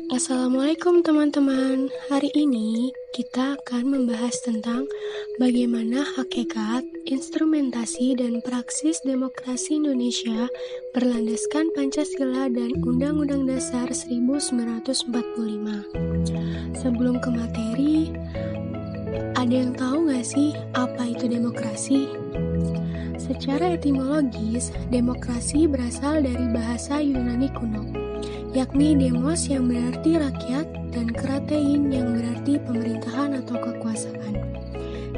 Assalamualaikum teman-teman. Hari ini kita akan membahas tentang bagaimana hakikat, instrumentasi, dan praksis demokrasi Indonesia berlandaskan Pancasila dan Undang-Undang Dasar 1945. Sebelum ke materi, ada yang tahu nggak sih apa itu demokrasi? Secara etimologis, demokrasi berasal dari bahasa Yunani kuno, yakni demos yang berarti rakyat dan kratein yang berarti pemerintahan atau kekuasaan.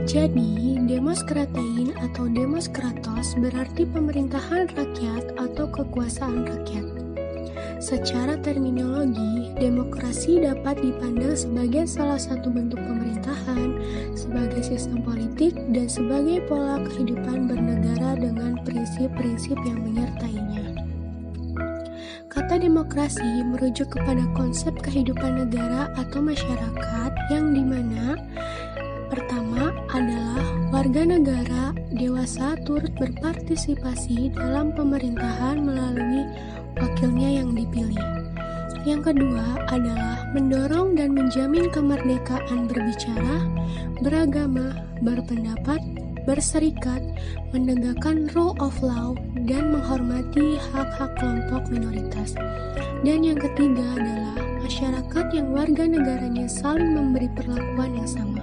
Jadi, demos kratein atau demos kratos berarti pemerintahan rakyat atau kekuasaan rakyat. Secara terminologi, demokrasi dapat dipandang sebagai salah satu bentuk pemerintahan, sebagai sistem politik, dan sebagai pola kehidupan bernegara dengan prinsip-prinsip yang menyertainya. Kata demokrasi merujuk kepada konsep kehidupan negara atau masyarakat yang dimana pertama adalah warga negara dewasa turut berpartisipasi dalam pemerintahan melalui wakilnya yang dipilih. Yang kedua adalah mendorong dan menjamin kemerdekaan berbicara, beragama, berpendapat, berserikat, menegakkan rule of law, dan menghormati hak-hak kelompok minoritas. Dan yang ketiga adalah masyarakat yang warga negaranya saling memberi perlakuan yang sama.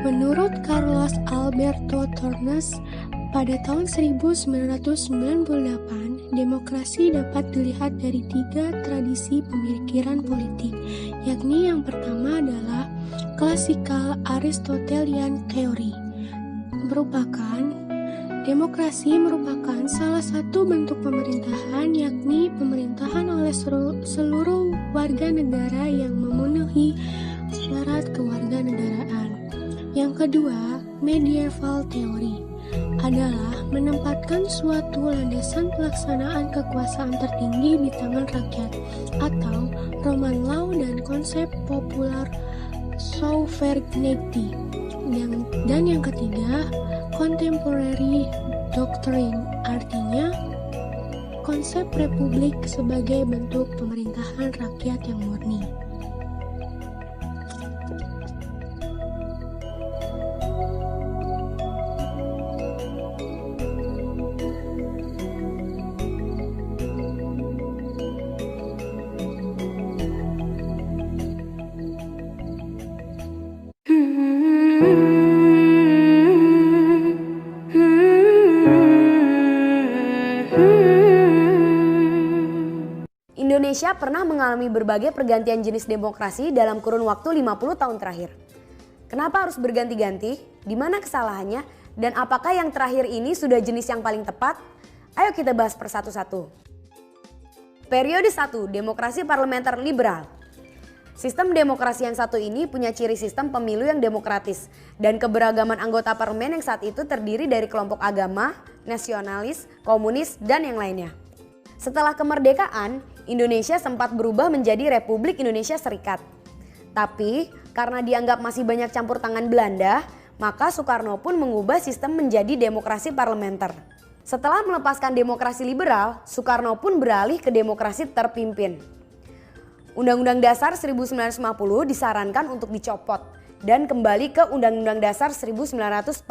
Menurut Carlos Alberto Torres, pada tahun 1998, demokrasi dapat dilihat dari 3 tradisi pemikiran politik, yakni yang pertama adalah Classical Aristotelian Theory. Demokrasi merupakan salah satu bentuk pemerintahan, yakni pemerintahan oleh seluruh warga negara yang memenuhi syarat kewarganegaraan. Yang kedua, Medieval Theory adalah menempatkan suatu landasan pelaksanaan kekuasaan tertinggi di tangan rakyat atau Roman law dan konsep popular sovereignty. Dan yang ketiga, Contemporary Doctrine, artinya konsep republik sebagai bentuk pemerintahan rakyat yang murni. Indonesia pernah mengalami berbagai pergantian jenis demokrasi dalam kurun waktu 50 tahun terakhir. Kenapa harus berganti-ganti? Di mana kesalahannya? Dan apakah yang terakhir ini sudah jenis yang paling tepat? Ayo kita bahas persatu-satu. Periode 1, demokrasi parlementer liberal. Sistem demokrasi yang satu ini punya ciri sistem pemilu yang demokratis dan keberagaman anggota parlemen yang saat itu terdiri dari kelompok agama, nasionalis, komunis, dan yang lainnya. Setelah kemerdekaan, Indonesia sempat berubah menjadi Republik Indonesia Serikat. Tapi karena dianggap masih banyak campur tangan Belanda, maka Soekarno pun mengubah sistem menjadi demokrasi parlementer. Setelah melepaskan demokrasi liberal, Soekarno pun beralih ke demokrasi terpimpin. Undang-Undang Dasar 1950 disarankan untuk dicopot dan kembali ke Undang-Undang Dasar 1945.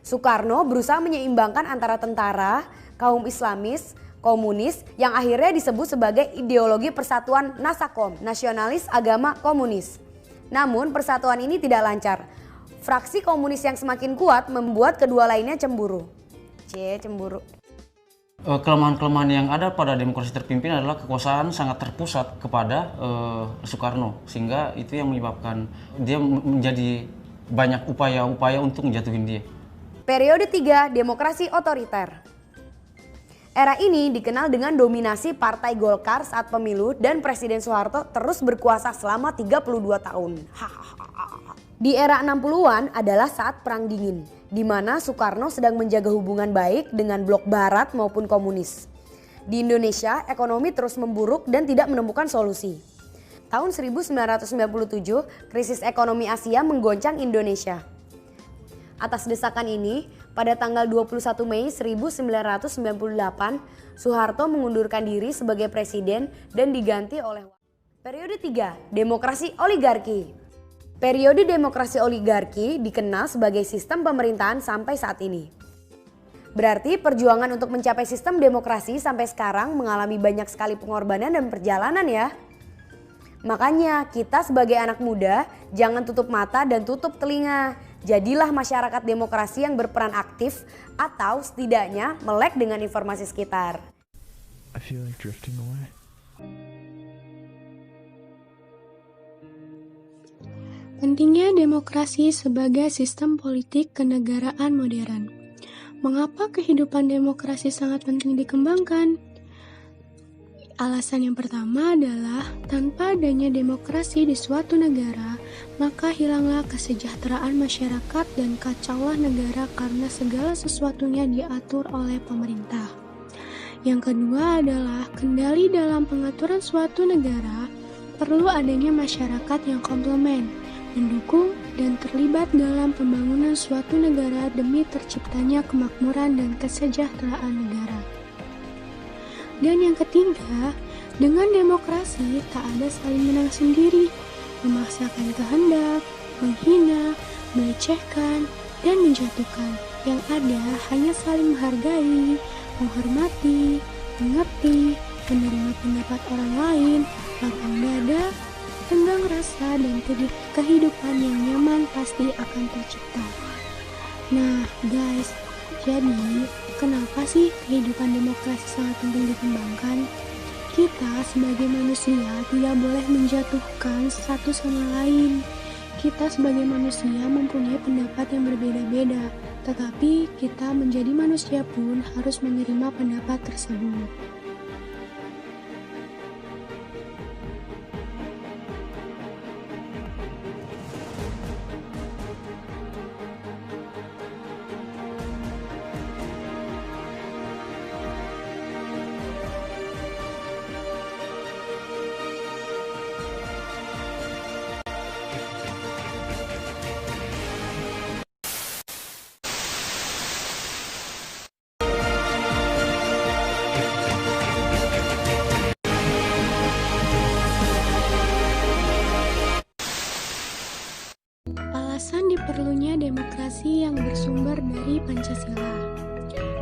Soekarno berusaha menyeimbangkan antara tentara, kaum Islamis, komunis yang akhirnya disebut sebagai ideologi persatuan Nasakom, nasionalis agama komunis. Namun persatuan ini tidak lancar. Fraksi komunis yang semakin kuat membuat kedua lainnya cemburu. Cemburu. Kelemahan-kelemahan yang ada pada demokrasi terpimpin adalah kekuasaan sangat terpusat kepada Soekarno, sehingga itu yang menyebabkan dia menjadi banyak upaya-upaya untuk menjatuhin dia. Periode 3, demokrasi otoriter. Era ini dikenal dengan dominasi Partai Golkar saat pemilu dan Presiden Soeharto terus berkuasa selama 32 tahun. Di era 60-an adalah saat Perang Dingin, di mana Soekarno sedang menjaga hubungan baik dengan blok barat maupun komunis. Di Indonesia, ekonomi terus memburuk dan tidak menemukan solusi. Tahun 1997, krisis ekonomi Asia menggoncang Indonesia. Atas desakan ini, pada tanggal 21 Mei 1998, Soeharto mengundurkan diri sebagai presiden dan diganti oleh periode 3, demokrasi oligarki. Periode demokrasi oligarki dikenal sebagai sistem pemerintahan sampai saat ini. Berarti perjuangan untuk mencapai sistem demokrasi sampai sekarang mengalami banyak sekali pengorbanan dan perjalanan ya. Makanya kita sebagai anak muda jangan tutup mata dan tutup telinga. Jadilah masyarakat demokrasi yang berperan aktif atau setidaknya melek dengan informasi sekitar. I feel like drifting away. Pentingnya demokrasi sebagai sistem politik kenegaraan modern. Mengapa kehidupan demokrasi sangat penting dikembangkan? Alasan yang pertama adalah tanpa adanya demokrasi di suatu negara, maka hilanglah kesejahteraan masyarakat dan kacaulah negara karena segala sesuatunya diatur oleh pemerintah. Yang kedua adalah kendali dalam pengaturan suatu negara perlu adanya masyarakat yang komplement, mendukung dan terlibat dalam pembangunan suatu negara demi terciptanya kemakmuran dan kesejahteraan negara. Dan yang ketiga, dengan demokrasi tak ada saling menang sendiri, memaksakan kehendak, menghina, melecehkan, dan menjatuhkan. Yang ada hanya saling menghargai, menghormati, mengerti, menerima pendapat orang lain, lapang dada, tenggang rasa, dan kehidupan yang nyaman pasti akan tercipta. Nah guys, jadi kenapa sih kehidupan demokrasi sangat penting dikembangkan? Kita sebagai manusia tidak boleh menjatuhkan satu sama lain. Kita sebagai manusia mempunyai pendapat yang berbeda-beda, tetapi kita menjadi manusia pun harus menerima pendapat tersebut. Alasan diperlunya demokrasi yang bersumber dari Pancasila.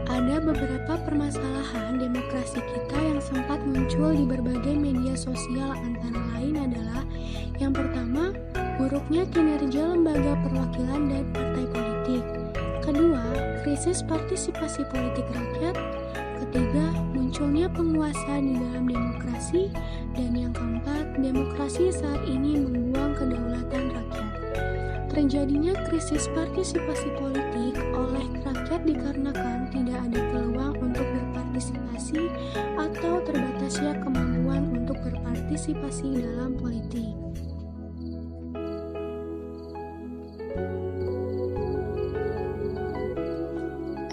Ada beberapa permasalahan demokrasi kita yang sempat muncul di berbagai media sosial, antara lain adalah yang pertama, buruknya kinerja lembaga perwakilan dan partai politik. Kedua, krisis partisipasi politik rakyat. Ketiga, munculnya penguasa di dalam demokrasi. Dan yang keempat, demokrasi saat ini membuang kedaulatan rakyat. Terjadinya krisis partisipasi politik oleh rakyat dikarenakan tidak ada peluang untuk berpartisipasi atau terbatasnya kemampuan untuk berpartisipasi dalam politik.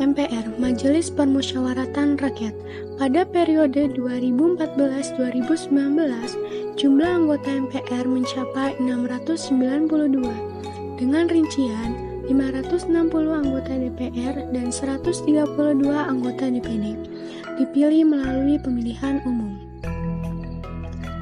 MPR, Majelis Permusyawaratan Rakyat. Pada periode 2014-2019, jumlah anggota MPR mencapai 692. Dengan rincian 560 anggota DPR dan 132 anggota DPD dipilih melalui pemilihan umum.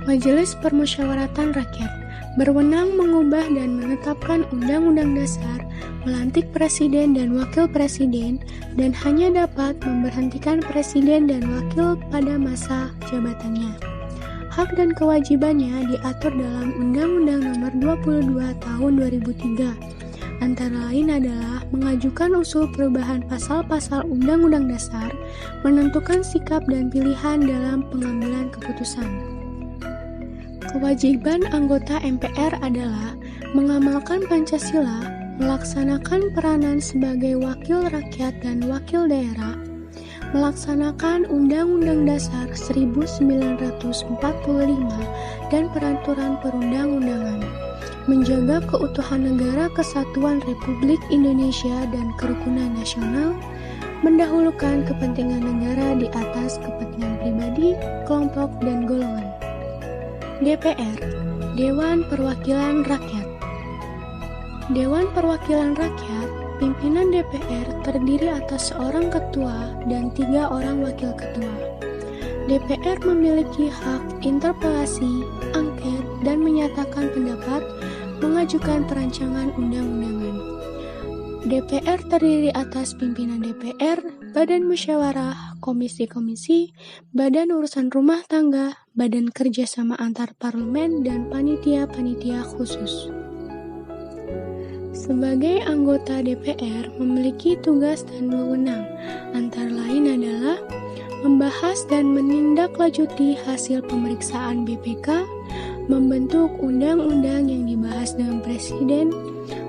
Majelis Permusyawaratan Rakyat berwenang mengubah dan menetapkan undang-undang dasar, melantik presiden dan wakil presiden, dan hanya dapat memberhentikan presiden dan wakil pada masa jabatannya. Hak dan kewajibannya diatur dalam Undang-Undang Nomor 22 Tahun 2003. Antara lain adalah mengajukan usul perubahan pasal-pasal Undang-Undang Dasar, menentukan sikap dan pilihan dalam pengambilan keputusan. Kewajiban anggota MPR adalah mengamalkan Pancasila, melaksanakan peranan sebagai wakil rakyat dan wakil daerah, melaksanakan Undang-Undang Dasar 1945 dan peraturan perundang-undangan, menjaga keutuhan negara kesatuan Republik Indonesia dan kerukunan nasional, mendahulukan kepentingan negara di atas kepentingan pribadi, kelompok, dan golongan. DPR, Dewan Perwakilan Rakyat. Dewan Perwakilan Rakyat Pimpinan DPR terdiri atas seorang ketua dan 3 orang wakil ketua. DPR memiliki hak interpelasi, angket, dan menyatakan pendapat, mengajukan perancangan undang-undangan. DPR terdiri atas pimpinan DPR, Badan Musyawarah, komisi-komisi, Badan Urusan Rumah Tangga, Badan Kerjasama Antar Parlemen, dan panitia-panitia khusus. Sebagai anggota DPR memiliki tugas dan wewenang, antara lain adalah membahas dan menindaklanjuti hasil pemeriksaan BPK, membentuk undang-undang yang dibahas dengan Presiden,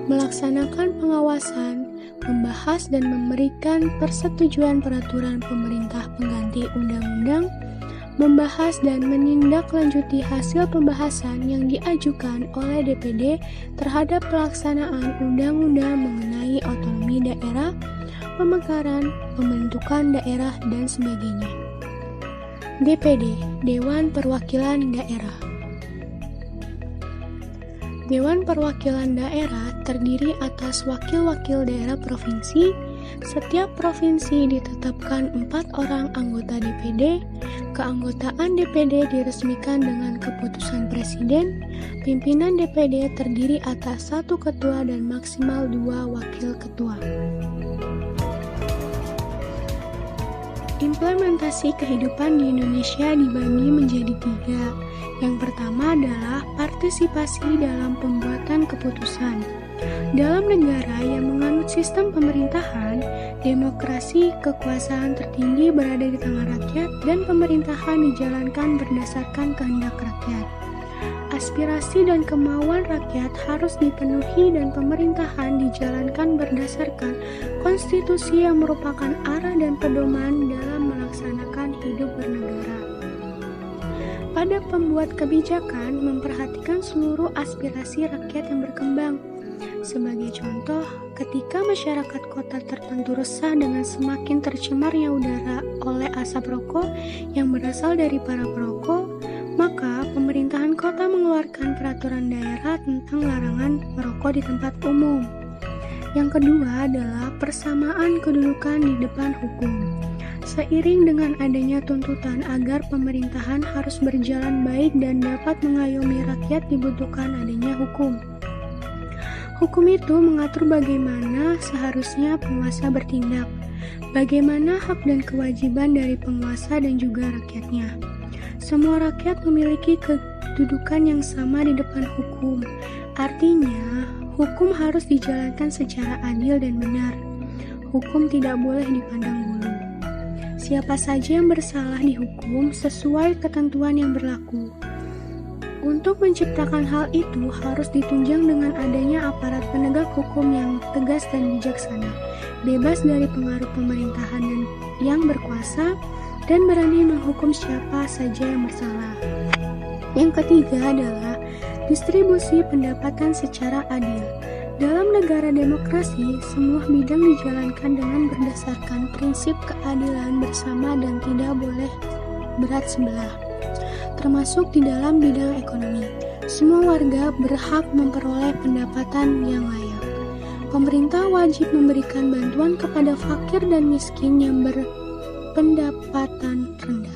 melaksanakan pengawasan, membahas dan memberikan persetujuan peraturan pemerintah pengganti undang-undang, membahas dan menindaklanjuti hasil pembahasan yang diajukan oleh DPD terhadap pelaksanaan undang-undang mengenai otonomi daerah, pemekaran, pembentukan daerah, dan sebagainya. DPD, Dewan Perwakilan Daerah. Dewan Perwakilan Daerah terdiri atas wakil-wakil daerah provinsi. Setiap provinsi ditetapkan 4 orang anggota DPD. Keanggotaan DPD diresmikan dengan keputusan Presiden. Pimpinan DPD terdiri atas 1 ketua dan maksimal 2 wakil ketua. Implementasi kehidupan di Indonesia dibagi menjadi 3. Yang pertama adalah partisipasi dalam pembuatan keputusan. Dalam negara yang menganut sistem pemerintahan, demokrasi, kekuasaan tertinggi berada di tangan rakyat dan pemerintahan dijalankan berdasarkan kehendak rakyat. Aspirasi dan kemauan rakyat harus dipenuhi dan pemerintahan dijalankan berdasarkan konstitusi yang merupakan arah dan pedoman dalam melaksanakan hidup bernegara. Pada pembuat kebijakan memperhatikan seluruh aspirasi rakyat yang berkembang. Sebagai contoh, ketika masyarakat kota tertentu resah dengan semakin tercemarnya udara oleh asap rokok yang berasal dari para perokok, maka pemerintahan kota mengeluarkan peraturan daerah tentang larangan merokok di tempat umum. Yang kedua adalah persamaan kedudukan di depan hukum. Seiring dengan adanya tuntutan agar pemerintahan harus berjalan baik dan dapat mengayomi rakyat, dibutuhkan adanya hukum. Hukum itu mengatur bagaimana seharusnya penguasa bertindak, bagaimana hak dan kewajiban dari penguasa dan juga rakyatnya. Semua rakyat memiliki kedudukan yang sama di depan hukum. Artinya, hukum harus dijalankan secara adil dan benar. Hukum tidak boleh dipandang bulu. Siapa saja yang bersalah dihukum sesuai ketentuan yang berlaku. Untuk menciptakan hal itu harus ditunjang dengan adanya aparat penegak hukum yang tegas dan bijaksana, bebas dari pengaruh pemerintahan dan yang berkuasa, dan berani menghukum siapa saja yang bersalah. Yang ketiga adalah distribusi pendapatan secara adil. Dalam negara demokrasi, semua bidang dijalankan dengan berdasarkan prinsip keadilan bersama dan tidak boleh berat sebelah. Termasuk di dalam bidang ekonomi, semua warga berhak memperoleh pendapatan yang layak. Pemerintah wajib memberikan bantuan kepada fakir dan miskin yang berpendapatan rendah.